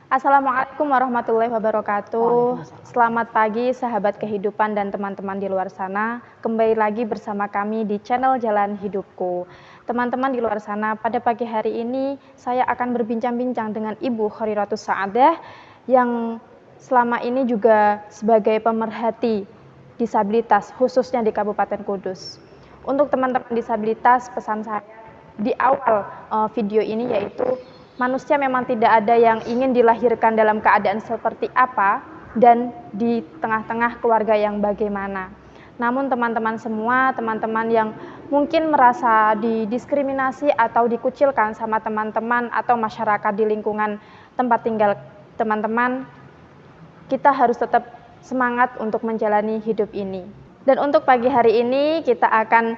Assalamualaikum warahmatullahi wabarakatuh. Waalaikumsalam. Selamat pagi sahabat kehidupan dan teman-teman di luar sana. Kembali lagi bersama kami di channel Jalan Hidupku. Teman-teman di luar sana, pada pagi hari ini saya akan berbincang-bincang dengan Ibu Khairatus Sa'adah yang selama ini juga sebagai pemerhati disabilitas khususnya di Kabupaten Kudus. Untuk teman-teman disabilitas, pesan saya di awal video ini yaitu manusia memang tidak ada yang ingin dilahirkan dalam keadaan seperti apa dan di tengah-tengah keluarga yang bagaimana. Namun teman-teman semua, teman-teman yang mungkin merasa didiskriminasi atau dikucilkan sama teman-teman atau masyarakat di lingkungan tempat tinggal teman-teman, kita harus tetap semangat untuk menjalani hidup ini. Dan untuk pagi hari ini kita akan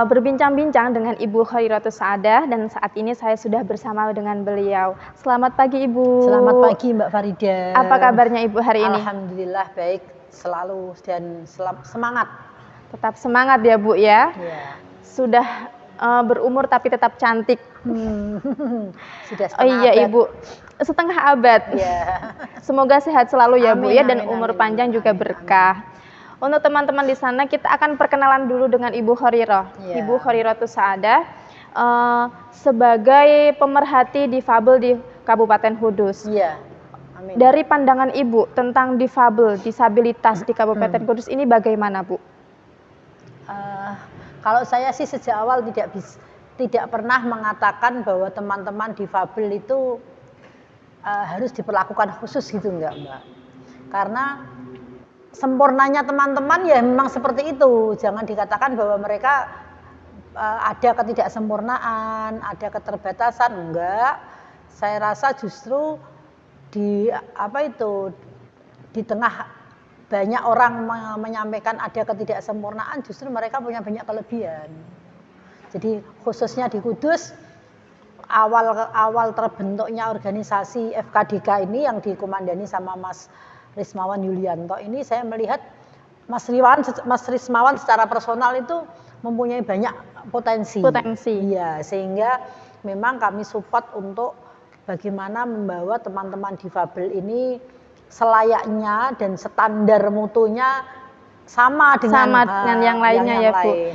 berbincang-bincang dengan Ibu Khairatus Sa'adah dan saat ini saya sudah bersama dengan beliau. Selamat pagi Ibu. Selamat pagi Mbak Farida. Apa kabarnya Ibu hari ini? Alhamdulillah baik, selalu dan semangat. Tetap semangat ya Bu ya. Ya. Sudah berumur tapi tetap cantik. Sudah setengah Oh iya abad. Ibu, setengah abad. Ya. Semoga sehat selalu ya Bu Amin, ya dan amin, umur amin, panjang amin, juga amin, berkah. Untuk teman-teman di sana kita akan perkenalan dulu dengan Ibu Khairah. Ya. Ibu Khairatus Sa'adah sebagai pemerhati difabel di Kabupaten Kudus. Iya. Amin. Dari pandangan Ibu tentang disabilitas di Kabupaten Kudus ini bagaimana Bu? Kalau saya sih sejak awal tidak pernah mengatakan bahwa teman-teman difabel itu harus diperlakukan khusus gitu, enggak Mbak. Karena sempurnanya teman-teman ya memang seperti itu. Jangan dikatakan bahwa mereka ada ketidaksempurnaan, ada keterbatasan, enggak. Saya rasa justru di tengah banyak orang menyampaikan ada ketidaksempurnaan, justru mereka punya banyak kelebihan. Jadi khususnya di Kudus, awal terbentuknya organisasi FKDK ini yang dikomandani sama Mas Rismawan Yulianto ini, saya melihat Mas Rismawan secara personal itu mempunyai banyak potensi. Iya, sehingga memang kami support untuk bagaimana membawa teman-teman difabel ini selayaknya dan standar mutunya sama dengan yang lainnya ya Bu.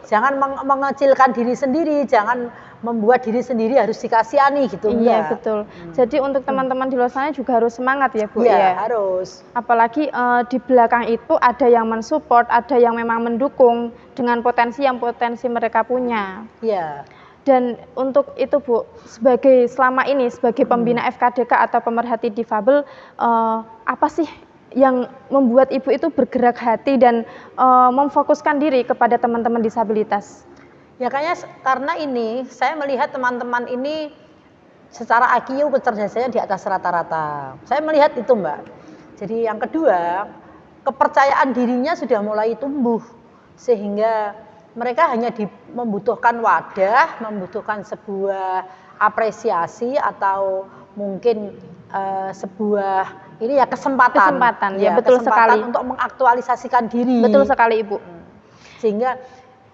Jangan mengecilkan diri sendiri, jangan membuat diri sendiri harus dikasihani gitu. Iya betul. Jadi untuk teman-teman di luar sana juga harus semangat ya Bu ya. Harus. Apalagi di belakang itu ada yang mensupport, ada yang memang mendukung dengan potensi mereka punya. Iya. Dan untuk itu Bu, selama ini sebagai pembina FKDK atau pemerhati difabel, apa sih yang membuat Ibu itu bergerak hati dan memfokuskan diri kepada teman-teman disabilitas? Ya kayaknya karena ini saya melihat teman-teman ini secara IQ kecerdasannya di atas rata-rata. Saya melihat itu Mbak. Jadi yang kedua, kepercayaan dirinya sudah mulai tumbuh sehingga mereka hanya membutuhkan wadah, membutuhkan sebuah apresiasi atau mungkin sebuah kesempatan ya betul sekali untuk mengaktualisasikan diri. Betul sekali Ibu. Sehingga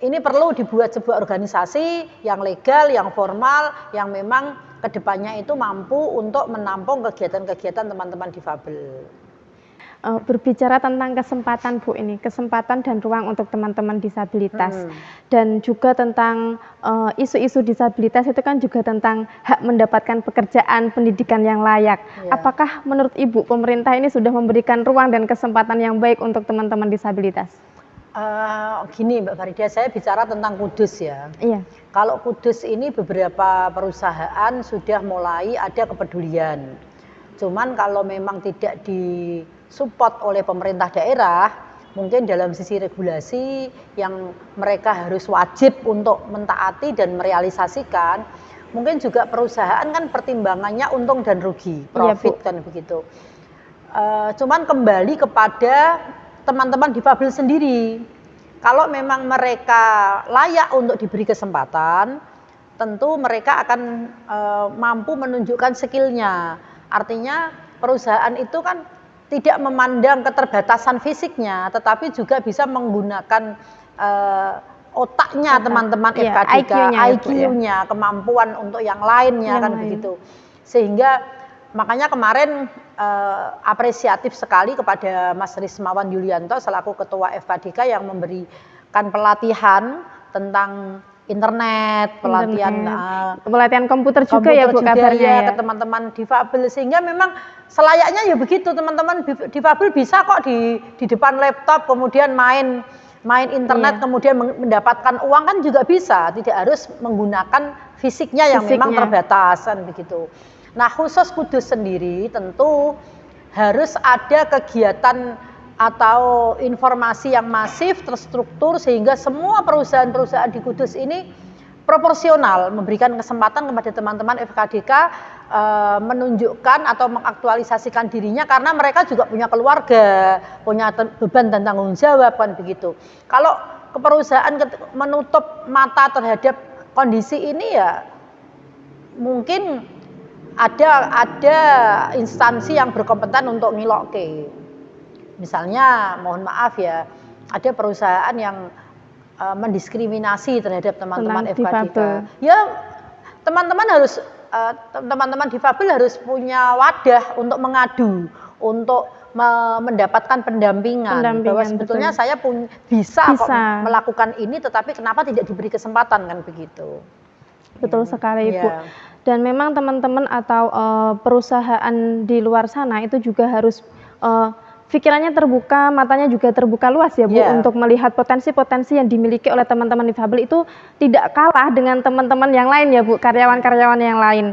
ini perlu dibuat sebuah organisasi yang legal, yang formal, yang memang kedepannya itu mampu untuk menampung kegiatan-kegiatan teman-teman difabel. Berbicara tentang kesempatan Bu ini, kesempatan dan ruang untuk teman-teman disabilitas dan juga tentang isu-isu disabilitas itu kan juga tentang hak mendapatkan pekerjaan, pendidikan yang layak. Ya. Apakah menurut Ibu pemerintah ini sudah memberikan ruang dan kesempatan yang baik untuk teman-teman disabilitas? Gini Mbak Farida, saya bicara tentang Kudus ya. Iya. Kalau Kudus ini beberapa perusahaan sudah mulai ada kepedulian. Cuman kalau memang tidak disupport oleh pemerintah daerah, mungkin dalam sisi regulasi yang mereka harus wajib untuk mentaati dan merealisasikan, mungkin juga perusahaan kan pertimbangannya untung dan rugi, profit kan begitu. Cuman kembali kepada teman-teman difabel sendiri. Kalau memang mereka layak untuk diberi kesempatan, tentu mereka akan mampu menunjukkan skillnya. Artinya perusahaan itu kan tidak memandang keterbatasan fisiknya, tetapi juga bisa menggunakan otaknya teman-teman FKDK, IQ-nya, kemampuan untuk yang lainnya kan begitu. Sehingga makanya kemarin apresiatif sekali kepada Mas Rismawan Yulianto selaku Ketua FKDK yang memberikan pelatihan tentang internet, pelatihan komputer juga ya Bu kabarnya ya ke teman-teman difabel, sehingga memang selayaknya ya begitu, teman-teman difabel bisa kok di depan laptop kemudian main internet kemudian mendapatkan uang kan juga bisa, tidak harus menggunakan fisiknya yang memang terbatas kan begitu. Nah, khusus Kudus sendiri tentu harus ada kegiatan atau informasi yang masif, terstruktur, sehingga semua perusahaan-perusahaan di Kudus ini proporsional, memberikan kesempatan kepada teman-teman FKDK menunjukkan atau mengaktualisasikan dirinya, karena mereka juga punya keluarga, punya beban dan tanggung jawab kan begitu. Kalau perusahaan menutup mata terhadap kondisi ini ya mungkin ada instansi yang berkompeten untuk ngilokke. Misalnya mohon maaf ya, ada perusahaan yang mendiskriminasi terhadap teman-teman FKDK. Ya teman-teman difabel harus punya wadah untuk mengadu, untuk mendapatkan pendampingan bahwa sebetulnya saya bisa kok melakukan ini, tetapi kenapa tidak diberi kesempatan kan begitu. Betul sekali Ibu. Dan memang teman-teman atau perusahaan di luar sana itu juga harus pikirannya terbuka, matanya juga terbuka luas ya Bu, untuk melihat potensi-potensi yang dimiliki oleh teman-teman difabel itu tidak kalah dengan teman-teman yang lain ya Bu, karyawan-karyawan yang lain.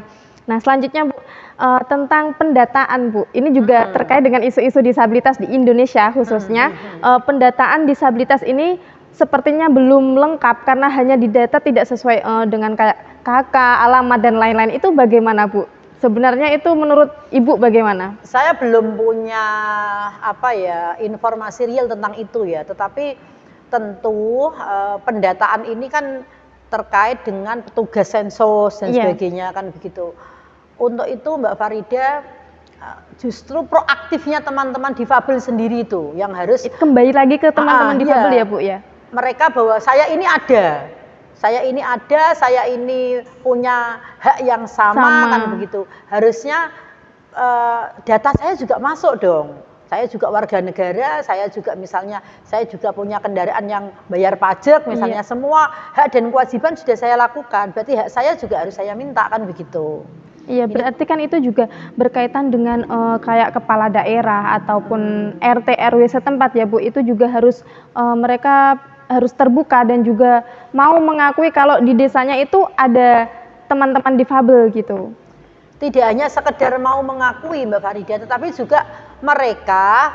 Nah selanjutnya Bu, tentang pendataan Bu, ini juga terkait dengan isu-isu disabilitas di Indonesia khususnya. Pendataan disabilitas ini sepertinya belum lengkap karena hanya didata tidak sesuai dengan kayak KK, alamat dan lain-lain. Itu bagaimana Bu? Sebenarnya itu menurut Ibu bagaimana? Saya belum punya informasi real tentang itu ya, tetapi tentu pendataan ini kan terkait dengan petugas sensus dan sebagainya kan begitu. Untuk itu Mbak Farida, justru proaktifnya teman-teman difabel sendiri itu yang harus kembali lagi ke teman-teman difabel ya Bu ya. Mereka bahwa saya ini punya hak yang sama kan begitu. Harusnya data saya juga masuk dong. Saya juga warga negara, saya juga punya kendaraan yang bayar pajak misalnya, semua hak dan kewajiban sudah saya lakukan. Berarti hak saya juga harus saya minta kan begitu. Iya, berarti kan itu juga berkaitan dengan kayak kepala daerah ataupun RT RW setempat ya Bu. Itu juga harus mereka harus terbuka dan juga mau mengakui kalau di desanya itu ada teman-teman difabel gitu. Tidak hanya sekedar mau mengakui Mbak Farida, tetapi juga mereka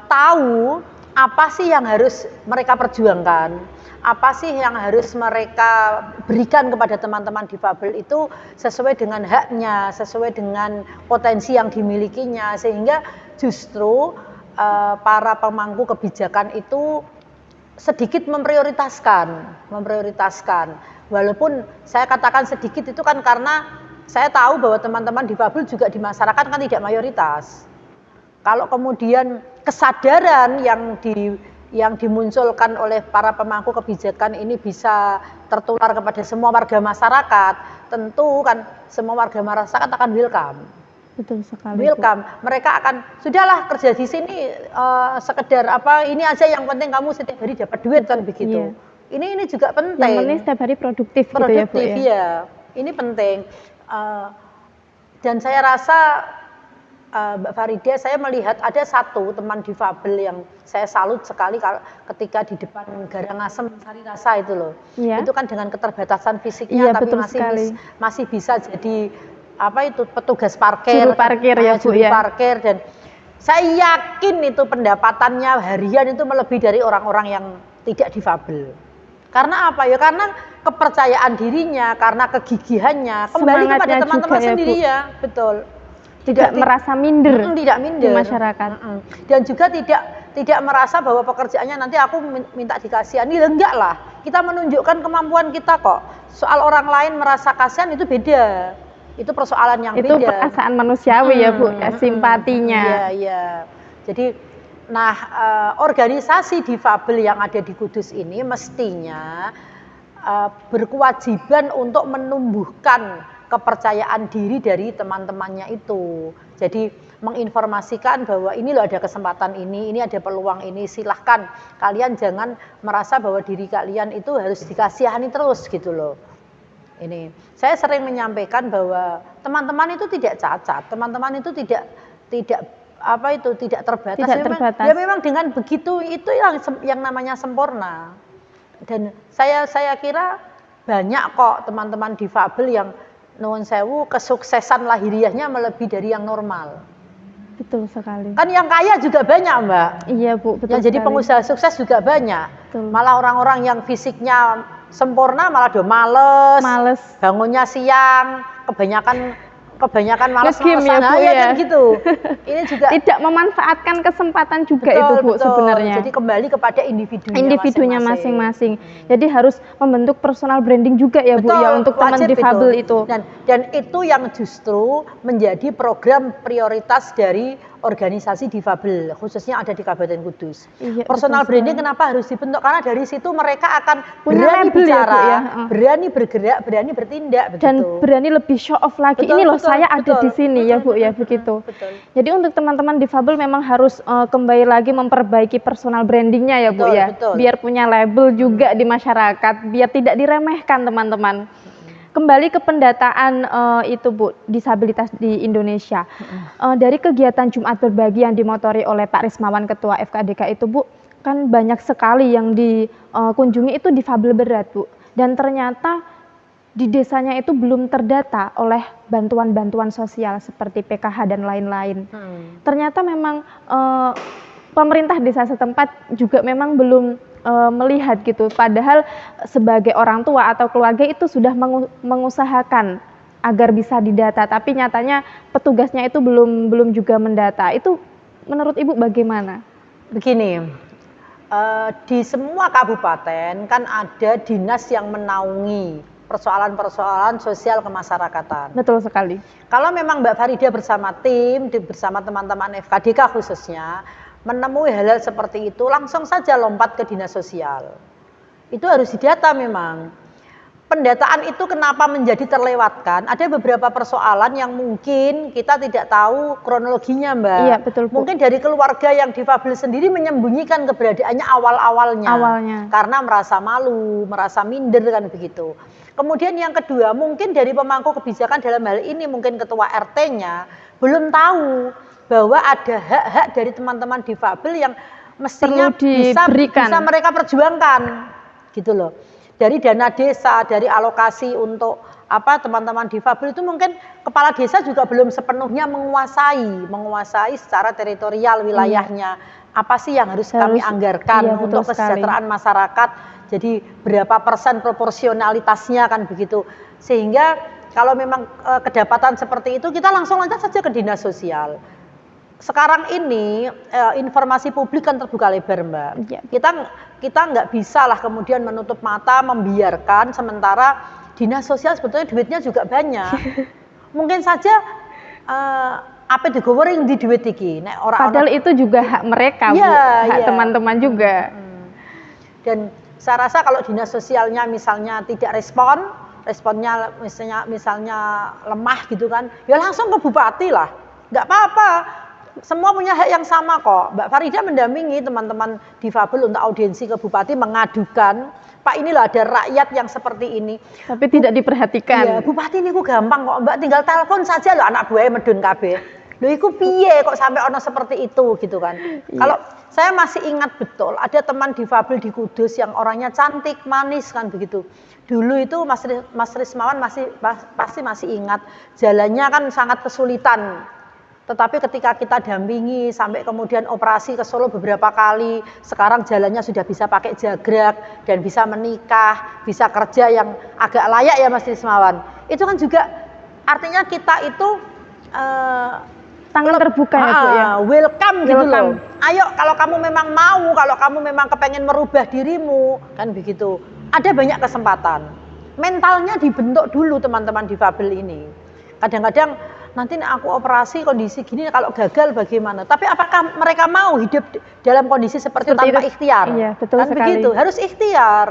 tahu apa sih yang harus mereka perjuangkan, apa sih yang harus mereka berikan kepada teman-teman difabel itu sesuai dengan haknya, sesuai dengan potensi yang dimilikinya, sehingga justru para pemangku kebijakan itu sedikit memprioritaskan. Walaupun saya katakan sedikit itu kan karena saya tahu bahwa teman-teman difabel juga di masyarakat kan tidak mayoritas. Kalau kemudian kesadaran yang dimunculkan oleh para pemangku kebijakan ini bisa tertular kepada semua warga masyarakat, tentu kan semua warga masyarakat akan welcome. Betul sekali. Welcome. Mereka akan sudahlah kerja di sini sekedar ini aja, yang penting kamu setiap hari dapat duit kan begitu. Ini juga penting. Yang penting setiap hari produktif gitu ya Bu ya. Ini penting. Dan saya rasa Mbak Farida, saya melihat ada satu teman difabel yang saya salut sekali ketika di depan Garangasem Sarirasa itu loh. Itu kan dengan keterbatasan fisiknya tapi masih bisa jadi petugas parkir, juru parkir ya Bu ya. Parkir, dan saya yakin itu pendapatannya harian itu melebihi dari orang-orang yang tidak difabel. Karena apa ya? Karena kepercayaan dirinya, karena kegigihannya, kembali kepada teman-teman sendiri ya, betul. Tidak merasa minder, tidak minder di masyarakat. Dan juga tidak merasa bahwa pekerjaannya nanti aku minta dikasihani. Enggak lah, kita menunjukkan kemampuan kita kok. Soal orang lain merasa kasihan itu beda. Itu persoalan yang beda. Itu perasaan manusiawi ya Bu, simpatinya. Iya. Jadi, organisasi difabel yang ada di Kudus ini mestinya berkewajiban untuk menumbuhkan kepercayaan diri dari teman-temannya itu. Jadi menginformasikan bahwa ini loh ada kesempatan ini ada peluang ini, silahkan. Kalian jangan merasa bahwa diri kalian itu harus dikasihani terus gitu loh. Ini saya sering menyampaikan bahwa teman-teman itu tidak cacat, teman-teman itu tidak terbatas. Tidak terbatas. Ya memang dengan begitu itu yang namanya sempurna. Dan saya kira banyak kok teman-teman difabel yang nuwun sewu kesuksesan lahiriahnya melebihi dari yang normal. Betul sekali. Kan yang kaya juga banyak, Mbak. Iya, Bu, betul. Yang jadi pengusaha sukses juga banyak. Betul. Malah orang-orang yang fisiknya sempurna malah udah males. Bangunnya siang, kebanyakan malas-malasan ya, kan gitu. Ini juga tidak memanfaatkan kesempatan juga itu, Bu, sebenarnya. Jadi kembali kepada individunya masing-masing. Jadi harus membentuk personal branding juga ya, Bu, ya, untuk teman difabel itu. Dan itu yang justru menjadi program prioritas dari organisasi difabel, khususnya ada di Kabupaten Kudus. Iya, personal branding kenapa harus dibentuk? Karena dari situ mereka akan berani label, bicara, ya, Bu, ya. berani bergerak, berani bertindak, dan berani lebih show off lagi. Ini loh, saya ada di sini, ya, Bu, ya, begitu. Jadi untuk teman-teman difabel memang harus kembali lagi memperbaiki personal brandingnya ya, Bu, ya. Biar punya label juga di masyarakat, biar tidak diremehkan teman-teman. Kembali ke pendataan itu, Bu, disabilitas di Indonesia. Dari kegiatan Jumat Berbagi yang dimotori oleh Pak Rismawan, Ketua FKDK itu, Bu, kan banyak sekali yang dikunjungi itu difabel berat, Bu. Dan ternyata di desanya itu belum terdata oleh bantuan-bantuan sosial seperti PKH dan lain-lain. Ternyata memang pemerintah desa setempat juga memang belum melihat gitu, padahal sebagai orang tua atau keluarga itu sudah mengusahakan agar bisa didata, tapi nyatanya petugasnya itu belum juga mendata. Itu menurut Ibu bagaimana? Begini, di semua kabupaten kan ada dinas yang menaungi persoalan-persoalan sosial kemasyarakatan. Betul sekali. Kalau memang Mbak Farida bersama tim, bersama teman-teman FKDK khususnya, menemui hal-hal seperti itu, langsung saja lompat ke dinas sosial. Itu harus didata memang. Pendataan itu kenapa menjadi terlewatkan? Ada beberapa persoalan yang mungkin kita tidak tahu kronologinya, Mbak. Iya, betul, Bu. Mungkin dari keluarga yang difabel sendiri menyembunyikan keberadaannya awalnya. Karena merasa malu, merasa minder kan begitu. Kemudian yang kedua, mungkin dari pemangku kebijakan dalam hal ini, mungkin ketua RT-nya belum tahu bahwa ada hak-hak dari teman-teman difabel yang mestinya bisa mereka perjuangkan, gitu loh. Dari dana desa, dari alokasi untuk teman-teman difabel itu mungkin kepala desa juga belum sepenuhnya menguasai secara teritorial wilayahnya. Apa sih yang harus kami anggarkan untuk kesejahteraan masyarakat? Jadi berapa persen proporsionalitasnya kan begitu. Sehingga kalau memang kedapatan seperti itu, kita langsung loncat saja ke dinas sosial. Sekarang ini informasi publik kan terbuka lebar, Mbak. Ya. Kita nggak bisa lah kemudian menutup mata, membiarkan sementara dinas sosial sebetulnya duitnya juga banyak. Mungkin saja apa digoreng di duit iki. Padahal itu juga hak mereka, Bu. Hak teman-teman juga. Dan saya rasa kalau dinas sosialnya misalnya tidak responnya misalnya lemah gitu kan, ya langsung ke bupati lah. Nggak apa-apa. Semua punya hak yang sama kok. Mbak Farida mendampingi teman-teman difabel untuk audiensi ke bupati mengadukan, Pak, inilah ada rakyat yang seperti ini. Tapi tidak diperhatikan. Iya, bupati ini gampang kok, Mbak, tinggal telepon saja loh anak buahnya medun kabeh. Loh iku piye kok sampai ono seperti itu gitu kan. Iya. Kalau saya masih ingat betul ada teman difabel di Kudus yang orangnya cantik, manis kan begitu. Dulu itu Mas Rismawan pasti masih ingat, jalannya kan sangat kesulitan. Tetapi ketika kita dampingi sampai kemudian operasi ke Solo beberapa kali, sekarang jalannya sudah bisa pakai jagrak dan bisa menikah, bisa kerja yang agak layak ya Mas Rismawan. Itu kan juga artinya kita itu tangan terbuka ya, Bu, ya. Welcome gitu loh. Ayo kalau kamu memang mau, kalau kamu memang kepengen merubah dirimu, kan begitu. Ada banyak kesempatan. Mentalnya dibentuk dulu teman-teman difabel ini. Kadang-kadang nanti aku operasi kondisi gini kalau gagal bagaimana? Tapi apakah mereka mau hidup dalam kondisi seperti tanpa ikhtiar? Iya, betul kan sekali. Begitu, harus ikhtiar.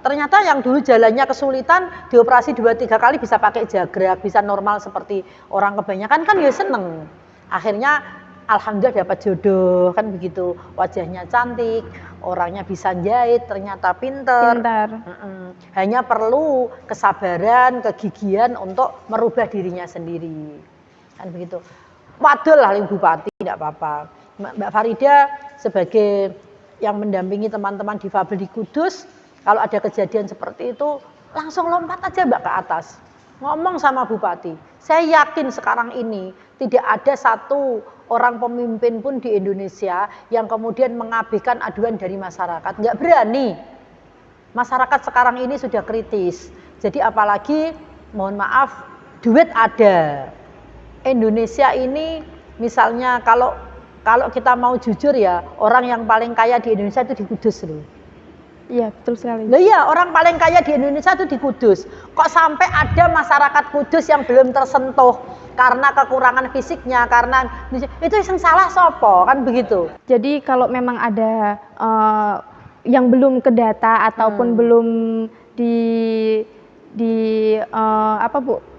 Ternyata yang dulu jalannya kesulitan, dioperasi 2-3 kali bisa pakai jagrak, bisa normal seperti orang kebanyakan kan ya seneng. Akhirnya alhamdulillah dapat jodoh kan begitu, wajahnya cantik, orangnya bisa jahit, ternyata pinter. Hanya perlu kesabaran, kegigihan untuk merubah dirinya sendiri kan begitu. Wadul lah Bupati, tidak apa-apa. Mbak Farida sebagai yang mendampingi teman-teman difabel di Kudus, kalau ada kejadian seperti itu langsung lompat aja Mbak ke atas, ngomong sama Bupati. Saya yakin sekarang ini tidak ada satu orang pemimpin pun di Indonesia yang kemudian mengabaikan aduan dari masyarakat. Nggak berani. Masyarakat sekarang ini sudah kritis. Jadi apalagi, mohon maaf, duit ada. Indonesia ini misalnya kalau kita mau jujur ya, orang yang paling kaya di Indonesia itu di Kudus loh. Iya, betul sekali. Loh iya, orang paling kaya di Indonesia itu di Kudus. Kok sampai ada masyarakat Kudus yang belum tersentuh karena kekurangan fisiknya, karena itu yang salah sopo, kan begitu. Jadi kalau memang ada yang belum ke data ataupun belum apa Bu?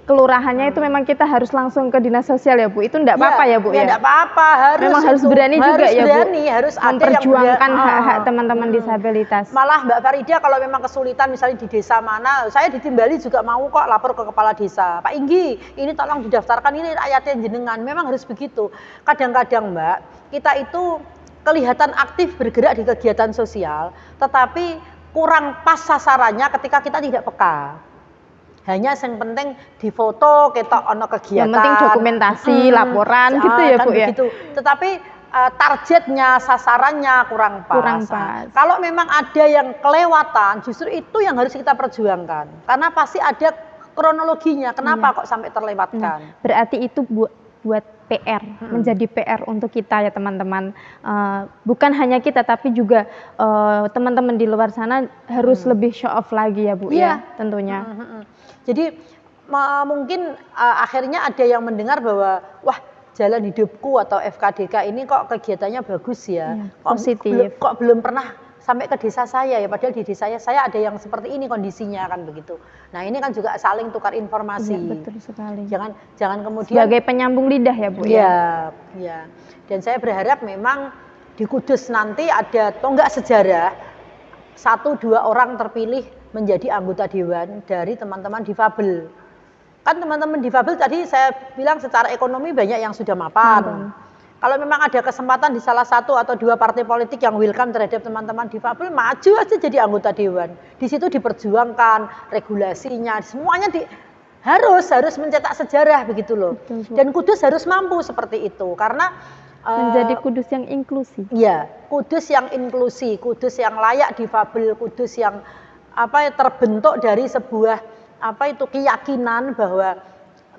Kelurahannya itu memang kita harus langsung ke dinas sosial ya Bu. Itu enggak apa-apa ya Bu ya? Enggak apa-apa, harus berani juga ya Bu. Harus memperjuangkan hak-hak teman-teman disabilitas. Malah Mbak Farida kalau memang kesulitan misalnya di desa mana, saya di Timbali juga mau kok lapor ke kepala desa. Pak Inggi, ini tolong didaftarkan, ini rakyatnya jenengan. Memang harus begitu. Kadang-kadang Mbak, kita itu kelihatan aktif bergerak di kegiatan sosial, tetapi kurang pas sasarannya ketika kita tidak peka. Hanya yang penting difoto, kita ono kegiatan. Yang penting dokumentasi, laporan gitu ya Bu ya. Begitu. Tetapi targetnya, sasarannya kurang pas. Kalau memang ada yang kelewatan, justru itu yang harus kita perjuangkan. Karena pasti ada kronologinya. Kenapa kok sampai terlewatkan? Berarti itu buat PR, menjadi PR untuk kita ya teman-teman. Bukan hanya kita, tapi juga teman-teman di luar sana harus lebih show off lagi ya Bu ya, tentunya. Jadi mungkin akhirnya ada yang mendengar bahwa wah Jalan Hidupku atau FKDK ini kok kegiatannya bagus ya, positif. Kok belum pernah sampai ke desa saya ya, padahal di desa saya ada yang seperti ini kondisinya kan begitu. Nah ini kan juga saling tukar informasi. Ya, betul sekali. Jangan kemudian sebagai penyambung lidah ya Bu ya. Ya. Dan saya berharap memang di Kudus nanti ada tonggak sejarah 1-2 orang terpilih menjadi anggota dewan dari teman-teman difabel. Kan teman-teman difabel tadi saya bilang secara ekonomi banyak yang sudah mapan. Kalau memang ada kesempatan di salah 1 atau 2 partai politik yang welcome terhadap teman-teman difabel, maju aja jadi anggota dewan. Di situ diperjuangkan regulasinya, semuanya harus mencetak sejarah begitu loh. Dan Kudus harus mampu seperti itu karena menjadi Kudus yang inklusi. Iya, Kudus yang inklusi, Kudus yang layak difabel, Kudus yang terbentuk dari sebuah keyakinan bahwa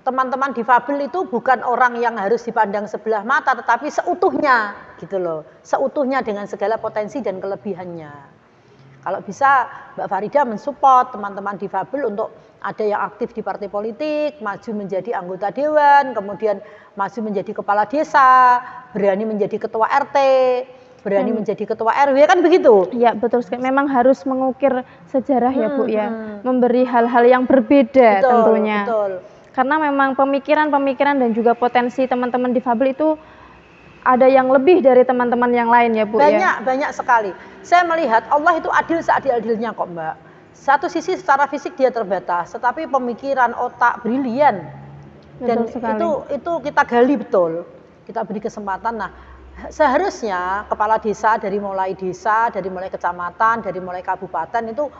teman-teman difabel itu bukan orang yang harus dipandang sebelah mata, tetapi seutuhnya gitu loh, seutuhnya dengan segala potensi dan kelebihannya. Kalau bisa Mbak Farida mensupport teman-teman difabel untuk ada yang aktif di partai politik, maju menjadi anggota dewan, kemudian maju menjadi kepala desa, berani menjadi ketua RT, berani menjadi ketua RW, kan begitu? Iya betul sekali. Memang harus mengukir sejarah ya Bu ya, memberi hal-hal yang berbeda tentunya. Betul. Karena memang pemikiran dan juga potensi teman-teman difabel itu ada yang lebih dari teman-teman yang lain ya Bu ya. Banyak sekali. Saya melihat Allah itu adil seadil-adilnya kok Mbak. Satu sisi secara fisik dia terbatas, tetapi pemikiran, otak brilian. Dan itu kita gali betul. Kita beri kesempatan. Nah, seharusnya kepala desa dari mulai kecamatan, dari mulai kabupaten itu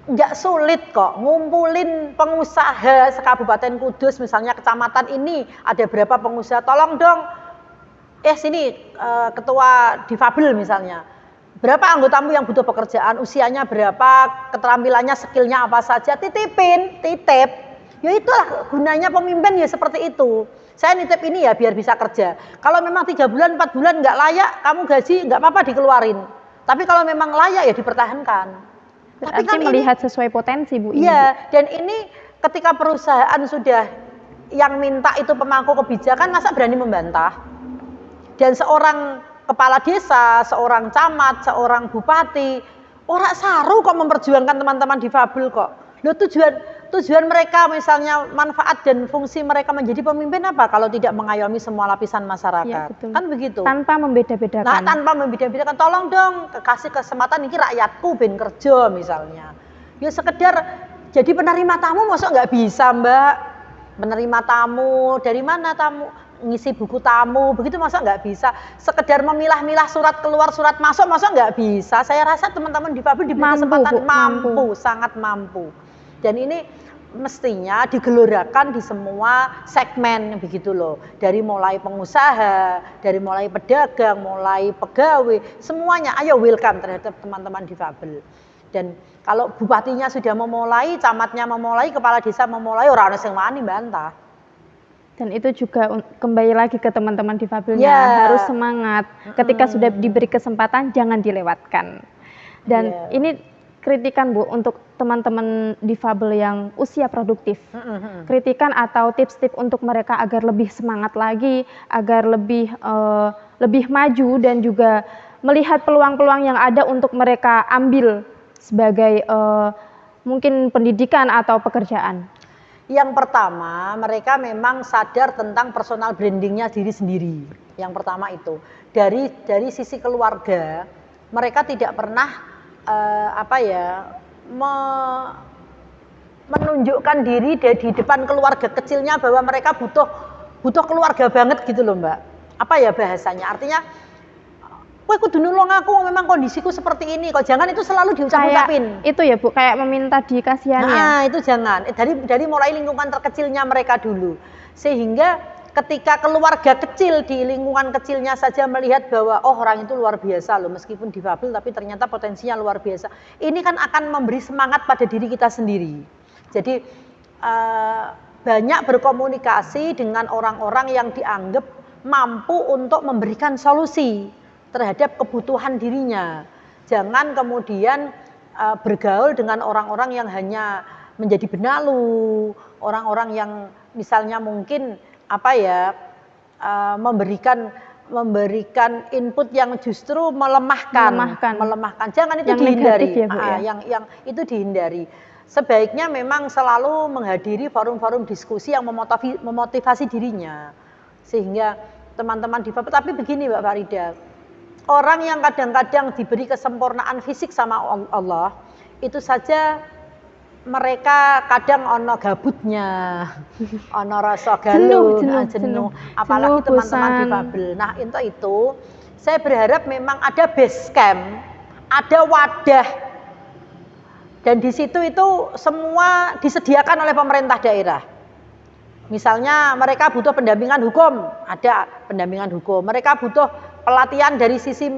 nggak sulit kok ngumpulin pengusaha sekabupaten Kudus, misalnya kecamatan ini ada berapa pengusaha, tolong dong sini ketua difabel misalnya, berapa anggotamu yang butuh pekerjaan, usianya berapa, keterampilannya, skillnya apa saja, titip, ya itulah gunanya pemimpin ya seperti itu. Saya nitip ini ya biar bisa kerja. Kalau memang 3 bulan, 4 bulan nggak layak, kamu gaji nggak apa-apa dikeluarin. Tapi kalau memang layak ya dipertahankan. Berarti kan melihat sesuai potensi Bu. Iya, dan ini ketika perusahaan sudah yang minta itu pemangku kebijakan, masa berani membantah? Dan seorang kepala desa, seorang camat, seorang bupati, Ora saru kok memperjuangkan teman-teman difabel kok. Loh, tujuan mereka misalnya manfaat dan fungsi mereka menjadi pemimpin apa kalau tidak mengayomi semua lapisan masyarakat? Ya, betul. Kan begitu. Tanpa membeda-bedakan. Nah, tanpa membeda-bedakan, tolong dong kasih kesempatan ini rakyatku ben kerja misalnya. Ya sekedar jadi penerima tamu masuk nggak bisa, Mbak? Penerima tamu dari mana tamu? Ngisi buku tamu, begitu masa nggak bisa. Sekedar memilah-milah surat keluar, surat masuk, masa nggak bisa. Saya rasa teman-teman difabel diberi kesempatan mampu, sangat mampu. Dan ini mestinya digelurakan di semua segmen begitu loh. Dari mulai pengusaha, dari mulai pedagang, mulai pegawai, semuanya ayo welcome terhadap teman-teman difabel. Dan kalau bupatinya sudah memulai, camatnya memulai, kepala desa memulai, orang yang wani bantah. Dan itu juga kembali lagi ke teman-teman difabelnya, harus semangat. Ketika sudah diberi kesempatan, jangan dilewatkan. Dan ini kritikan Bu untuk teman-teman difabel yang usia produktif. Kritikan atau tips-tips untuk mereka agar lebih semangat lagi, agar lebih maju dan juga melihat peluang-peluang yang ada untuk mereka ambil sebagai mungkin pendidikan atau pekerjaan. Yang pertama, mereka memang sadar tentang personal brandingnya diri sendiri. Yang pertama itu dari sisi keluarga, mereka tidak pernah menunjukkan diri di depan keluarga kecilnya bahwa mereka butuh keluarga banget gitu loh, Mbak. Apa ya bahasanya? Artinya, kowe kudu nulung aku, memang kondisiku seperti ini kok. Jangan itu selalu diucap-ucapin. Itu ya Bu, kayak meminta dikasihani. Nah, itu jangan. Dari mulai lingkungan terkecilnya mereka dulu. Sehingga ketika keluarga kecil di lingkungan kecilnya saja melihat bahwa oh orang itu luar biasa loh, meskipun difabel tapi ternyata potensinya luar biasa. Ini kan akan memberi semangat pada diri kita sendiri. Jadi banyak berkomunikasi dengan orang-orang yang dianggap mampu untuk memberikan solusi terhadap kebutuhan dirinya. Jangan kemudian bergaul dengan orang-orang yang hanya menjadi benalu, orang-orang yang misalnya mungkin memberikan input yang justru melemahkan. Jangan itu yang dihindari. Negatif ya, Bu, ya? Yang itu dihindari. Sebaiknya memang selalu menghadiri forum-forum diskusi yang memotivasi dirinya. Sehingga teman-teman difabel, tapi begini Mbak Farida, orang yang kadang-kadang diberi kesempurnaan fisik sama Allah, itu saja mereka kadang ono gabutnya, ono rasa galau, jenuh. Apalagi teman-teman difabel. Nah itu saya berharap memang ada base camp, ada wadah, dan di situ itu semua disediakan oleh pemerintah daerah. Misalnya mereka butuh pendampingan hukum, ada pendampingan hukum. Mereka butuh pelatihan dari sisi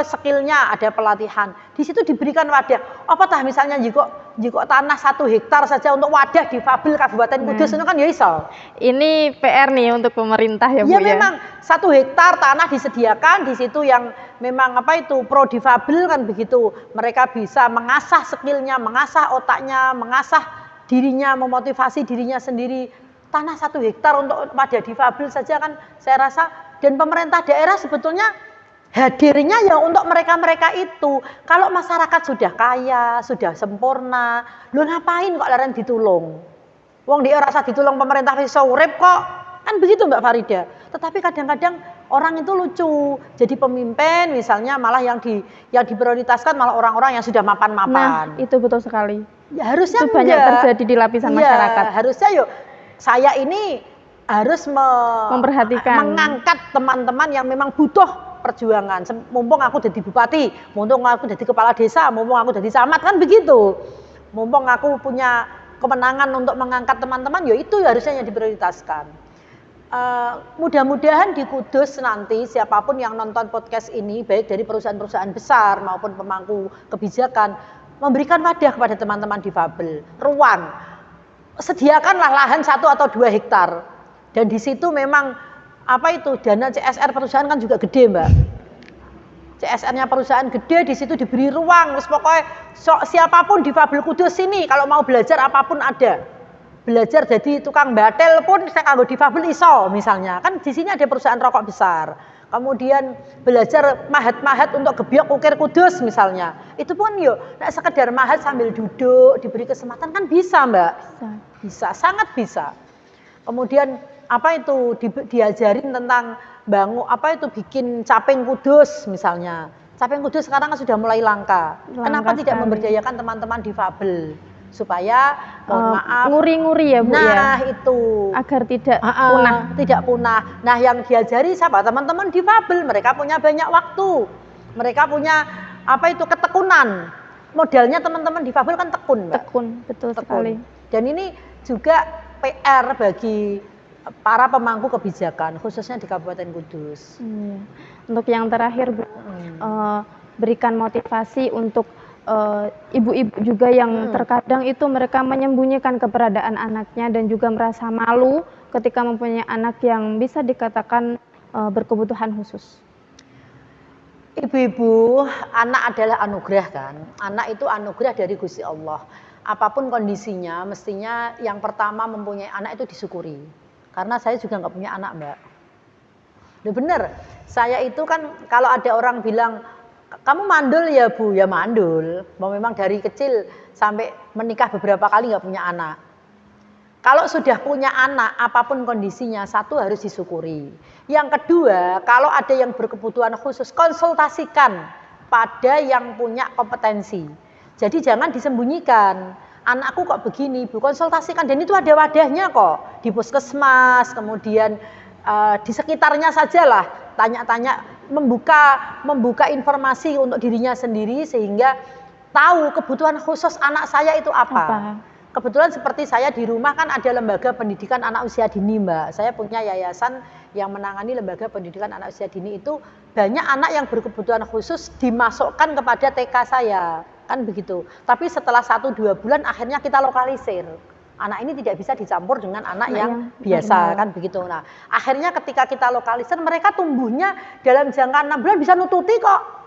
skillnya, ada pelatihan. Di situ diberikan wadah. Apatah misalnya jika tanah 1 hektar saja untuk wadah difabel Kabupaten Kudus itu kan ya iso. Ini PR nih untuk pemerintah ya Bu ya. Memang 1 hektar tanah disediakan di situ yang memang pro difabel kan begitu. Mereka bisa mengasah skillnya, mengasah otaknya, mengasah dirinya, memotivasi dirinya sendiri. Tanah 1 hektar untuk wadah difabel saja kan saya rasa, dan pemerintah daerah sebetulnya hadirnya ya untuk mereka-mereka itu. Kalau masyarakat sudah kaya, sudah sempurna, lu ngapain kok larang ditulung? Wong dia rasa ditulung pemerintah wis urip kok. Kan begitu Mbak Farida. Tetapi kadang-kadang orang itu lucu. Jadi pemimpin misalnya malah yang diprioritaskan malah orang-orang yang sudah mapan-mapan. Nah, itu betul sekali. Ya harusnya itu banyak terjadi di lapisan masyarakat. Harusnya saya ini harus memperhatikan, mengangkat teman-teman yang memang butuh perjuangan. Mumpung aku jadi bupati, mumpung aku jadi kepala desa, mumpung aku jadi camat, kan begitu. Mumpung aku punya kemenangan untuk mengangkat teman-teman, ya itu harusnya yang diprioritaskan. Mudah-mudahan di Kudus nanti siapapun yang nonton podcast ini, baik dari perusahaan-perusahaan besar maupun pemangku kebijakan, memberikan wadah kepada teman-teman difabel, ruang. Sediakanlah lahan 1 atau 2 hektar, dan di situ memang dana CSR perusahaan kan juga gede Mbak. CSR-nya perusahaan gede, di situ diberi ruang. Terus pokoknya siapapun difabel Kudus ini kalau mau belajar apapun ada. Belajar jadi tukang batel pun saya kanggo difabel iso misalnya. Kan di sini ada perusahaan rokok besar. kemudian belajar mahat-mahat untuk gebyok ukir kudus misalnya. Itu pun yuk, nek sekedar mahat sambil duduk, diberi kesempatan kan bisa Mbak. Bisa, sangat bisa. Kemudian apa itu diajarin tentang bikin caping kudus misalnya. Caping kudus sekarang kan sudah mulai langka. Kenapa tidak memberdayakan teman-teman difabel supaya mohon maaf nguri-nguri ya Bu ya. Nah, itu agar tidak punah. Nah, yang diajari siapa? Teman-teman difabel, mereka punya banyak waktu. Mereka punya ketekunan. Modalnya teman-teman difabel kan tekun, Mbak. Tekun, betul sekali. Dan ini juga PR bagi para pemangku kebijakan, khususnya di Kabupaten Kudus. Untuk yang terakhir, Bu, berikan motivasi untuk ibu-ibu juga yang terkadang itu mereka menyembunyikan keberadaan anaknya dan juga merasa malu ketika mempunyai anak yang bisa dikatakan berkebutuhan khusus. Ibu-ibu, anak adalah anugerah kan. Anak itu anugerah dari Gusti Allah. Apapun kondisinya, mestinya yang pertama mempunyai anak itu disyukuri. Karena saya juga nggak punya anak, Mbak. Udah bener, saya itu kan kalau ada orang bilang, kamu mandul ya Bu? Ya mandul. Mau memang dari kecil sampai menikah beberapa kali nggak punya anak. Kalau sudah punya anak, apapun kondisinya, satu harus disyukuri. Yang kedua, kalau ada yang berkebutuhan khusus, konsultasikan pada yang punya kompetensi. Jadi jangan disembunyikan. Anakku kok begini, Bu, konsultasikan. Dan itu ada wadahnya kok. Di puskesmas, kemudian di sekitarnya sajalah. Tanya-tanya, membuka informasi untuk dirinya sendiri sehingga tahu kebutuhan khusus anak saya itu apa. Kebetulan seperti saya di rumah kan ada lembaga pendidikan anak usia dini, Mbak. Saya punya yayasan yang menangani lembaga pendidikan anak usia dini itu banyak anak yang berkebutuhan khusus dimasukkan kepada TK saya, kan begitu. Tapi setelah 1-2 bulan akhirnya kita lokalisir. Anak ini tidak bisa dicampur dengan anak yang biasa, kan begitu. Nah, akhirnya ketika kita lokalisir mereka tumbuhnya dalam jangka 6 bulan bisa nututi kok.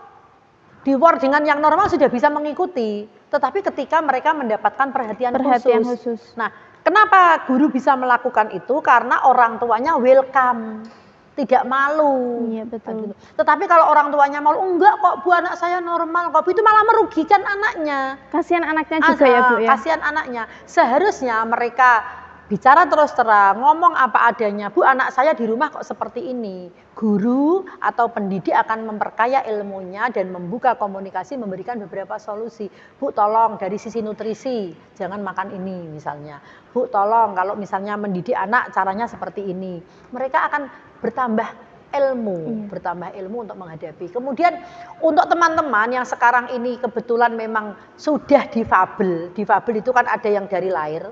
Di war dengan yang normal sudah bisa mengikuti. Tetapi ketika mereka mendapatkan perhatian khusus. Nah, kenapa guru bisa melakukan itu? Karena orang tuanya welcome, tidak malu. Iya, betul. Tetapi kalau orang tuanya malu, enggak kok Bu, anak saya normal kok. Itu malah merugikan anaknya. Kasihan anaknya juga ya Bu ya. Kasihan anaknya. Seharusnya mereka bicara terus terang, ngomong apa adanya. Bu, anak saya di rumah kok seperti ini. Guru atau pendidik akan memperkaya ilmunya dan membuka komunikasi, memberikan beberapa solusi. Bu, tolong dari sisi nutrisi, jangan makan ini misalnya. Bu, tolong kalau misalnya mendidik anak caranya seperti ini. Mereka akan bertambah ilmu untuk menghadapi. Kemudian untuk teman-teman yang sekarang ini kebetulan memang sudah difabel. Difabel itu kan ada yang dari lahir.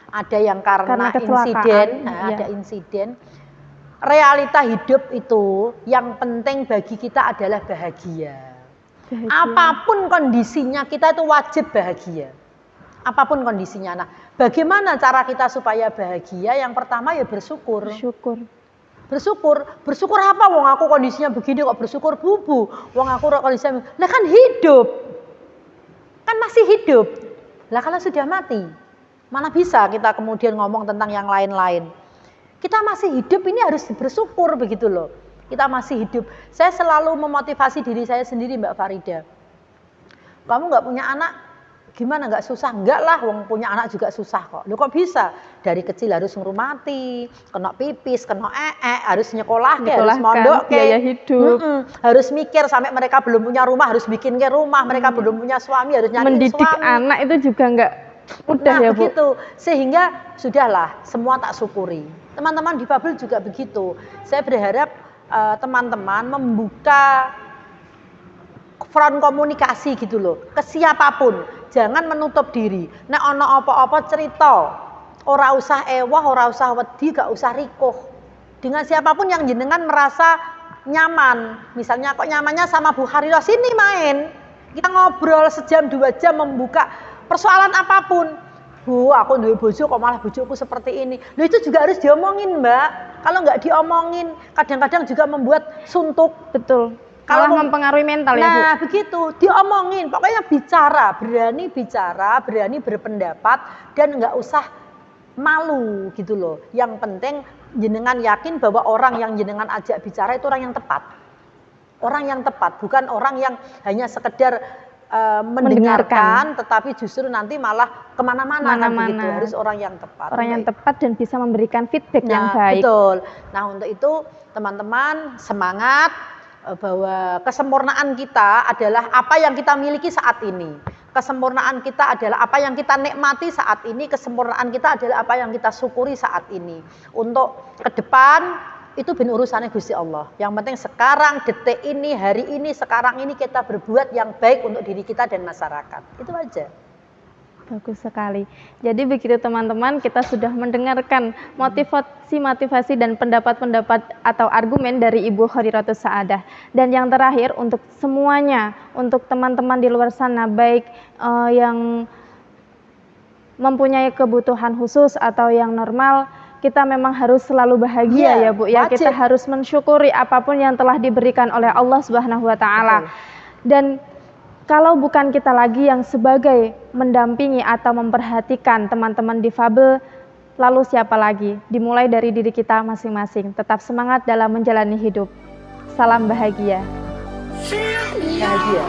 Ada yang karena insiden, ada insiden. Realita hidup itu yang penting bagi kita adalah bahagia. Apapun kondisinya kita itu wajib bahagia. Apapun kondisinya. Nah, bagaimana cara kita supaya bahagia? Yang pertama ya bersyukur. Bersyukur apa? Wong aku kondisinya begini kok bersyukur bubu. Wong aku kondisinya, lah kan hidup. Kan masih hidup. Lah kalau sudah mati, mana bisa kita kemudian ngomong tentang yang lain-lain. Kita masih hidup ini harus bersyukur begitu loh. Kita masih hidup. Saya selalu memotivasi diri saya sendiri Mbak Farida. Kamu nggak punya anak, gimana nggak susah? Enggak lah, wong punya anak juga susah kok. Loh kok bisa? Dari kecil harus ngurmati, kena pipis, kena harus nyekolah, harus mondok, biaya hidup. Harus mikir sampai mereka belum punya rumah, harus bikin ke rumah. Mereka belum punya suami, harus nyari mendidik suami. Anak itu juga nggak mudah ya Bu. Begitu. Sehingga sudahlah, semua tak syukuri. Teman-teman difabel juga begitu. Saya berharap teman-teman membuka front komunikasi gitu loh, ke siapapun. Jangan menutup diri. Nek ono apa-apa cerita. Ora usah ewah, ora usah wedi, gak usah rikuh. Dengan siapapun yang jenengan merasa nyaman. Misalnya kok nyamannya sama Bu Hariro, sini main. Kita ngobrol sejam 2 jam membuka persoalan apapun. Bu, aku duwe bojo kok malah bojoku seperti ini. Loh itu juga harus diomongin, Mbak. Kalau nggak diomongin, kadang-kadang juga membuat suntuk. Betul. Kalau mempengaruhi mental ya Bu. Nah begitu, diomongin. Pokoknya bicara, berani berpendapat dan nggak usah malu gitu loh. Yang penting jenengan yakin bahwa orang yang jenengan ajak bicara itu orang yang tepat. Orang yang tepat, bukan orang yang hanya sekedar mendengarkan, tetapi justru nanti malah kemana-mana kan begitu. Harus orang yang tepat. Orang yang tepat dan bisa memberikan feedback yang baik. Betul. Nah, untuk itu teman-teman semangat bahwa kesempurnaan kita adalah apa yang kita miliki saat ini. Kesempurnaan kita adalah apa yang kita nikmati saat ini. Kesempurnaan kita adalah apa yang kita syukuri saat ini. Untuk ke depan itu benar urusannya Gusti Allah. Yang penting sekarang, detik ini, hari ini, sekarang ini kita berbuat yang baik untuk diri kita dan masyarakat. Itu aja. Bagus sekali. Jadi begitu teman-teman, kita sudah mendengarkan motivasi dan pendapat-pendapat atau argumen dari Ibu Khairatus Sa'adah. Dan yang terakhir untuk semuanya, untuk teman-teman di luar sana, baik yang mempunyai kebutuhan khusus atau yang normal, kita memang harus selalu bahagia ya Bu ya. Kita harus mensyukuri apapun yang telah diberikan oleh Allah Subhanahu wa taala. Dan kalau bukan kita lagi yang sebagai mendampingi atau memperhatikan teman-teman difabel, lalu siapa lagi? Dimulai dari diri kita masing-masing. Tetap semangat dalam menjalani hidup. Salam bahagia. Bahagia.